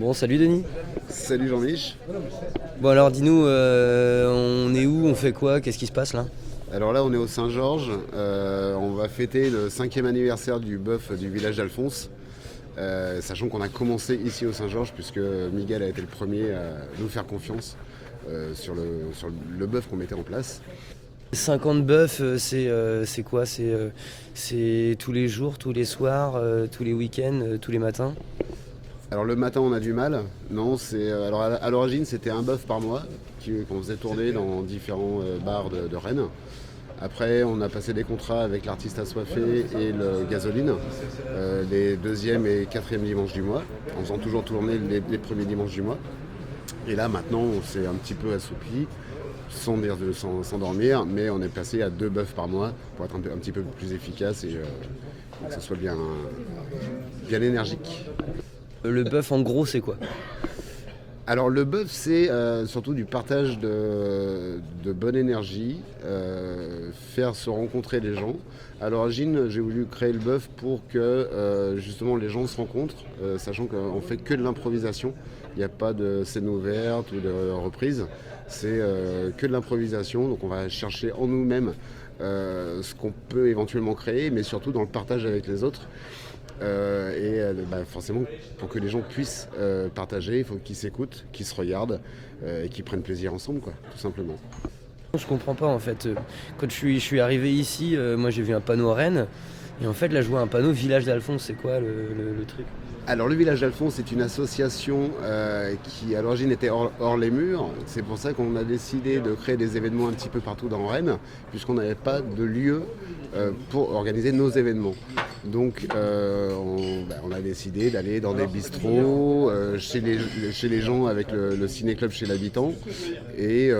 Bon, salut Denis. Salut Jean-Mich. Bon alors dis-nous, on est où, on fait quoi, qu'est-ce qui se passe là? Alors là on est au Saint-Georges, on va fêter le 5e anniversaire du bœuf du village d'Alphonse, sachant qu'on a commencé ici au Saint-Georges puisque Miguel a été le premier à nous faire confiance sur le bœuf qu'on mettait en place. 50 bœufs, c'est quoi? C'est tous les jours, tous les soirs, tous les week-ends, tous les matins? Alors le matin on a du mal, non, alors à l'origine c'était un bœuf par mois qu'on faisait tourner dans différents bars de Rennes. Après on a passé des contrats avec l'artiste assoiffé et le gasoline, les deuxième et quatrième dimanches du mois, en faisant toujours tourner les premiers dimanches du mois. Et là maintenant on s'est un petit peu assoupli, sans dire de s'endormir, mais on est passé à 2 bœufs par mois pour être un petit peu plus efficace et que ce soit bien énergique. Le bœuf en gros c'est quoi? Alors le bœuf c'est surtout du partage de bonne énergie, faire se rencontrer les gens. À l'origine j'ai voulu créer le bœuf pour que justement les gens se rencontrent, sachant qu'on fait que de l'improvisation. Il n'y a pas de scène ouverte ou de reprise, c'est que de l'improvisation, donc on va chercher en nous-mêmes ce qu'on peut éventuellement créer, mais surtout dans le partage avec les autres. Forcément, pour que les gens puissent partager, il faut qu'ils s'écoutent, qu'ils se regardent et qu'ils prennent plaisir ensemble, quoi, tout simplement. Je comprends pas en fait. Quand je suis arrivé ici, moi j'ai vu un panneau à Rennes, et en fait là je vois un panneau Village d'Alphonse, c'est quoi le truc? Alors le Village d'Alphonse c'est une association qui à l'origine était hors les murs. C'est pour ça qu'on a décidé de créer des événements un petit peu partout dans Rennes, puisqu'on n'avait pas de lieu pour organiser nos événements. Donc on a décidé d'aller dans des bistrots, chez les gens avec le ciné-club chez l'habitant, et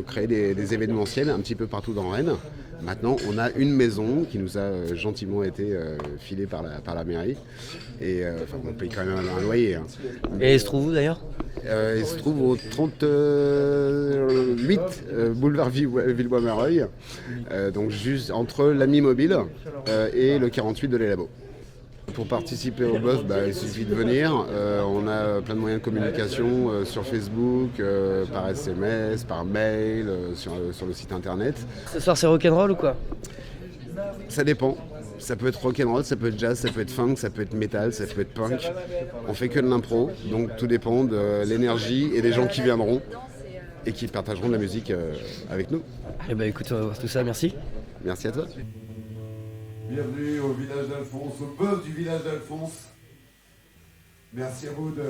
créer des événementiels un petit peu partout dans Rennes. Maintenant, on a une maison qui nous a gentiment été filée par la mairie. Et on paye quand même un loyer. Hein. Et elle se trouve où d'ailleurs? Il se trouve au 38 boulevard Villebois-Mareuil, donc juste entre l'Ami Mobile et le 48 de l'Elabo. Pour participer au bœuf, il suffit de venir. On a plein de moyens de communication sur Facebook, par SMS, par mail, sur le site internet. Ce soir c'est rock'n'roll ou quoi? Ça dépend. Ça peut être rock'n'roll, ça peut être jazz, ça peut être funk, ça peut être metal, ça peut être punk. On fait que de l'impro, donc tout dépend de l'énergie et des gens qui viendront et qui partageront de la musique avec nous. Eh ben écoute, on va voir tout ça, merci. Merci à toi. Bienvenue au village d'Alphonse, au bœuf du village d'Alphonse. Merci à vous de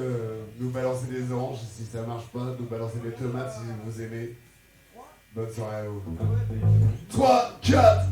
nous balancer des oranges si ça marche pas, de nous balancer des tomates si vous aimez. Bonne soirée à vous. 3, 4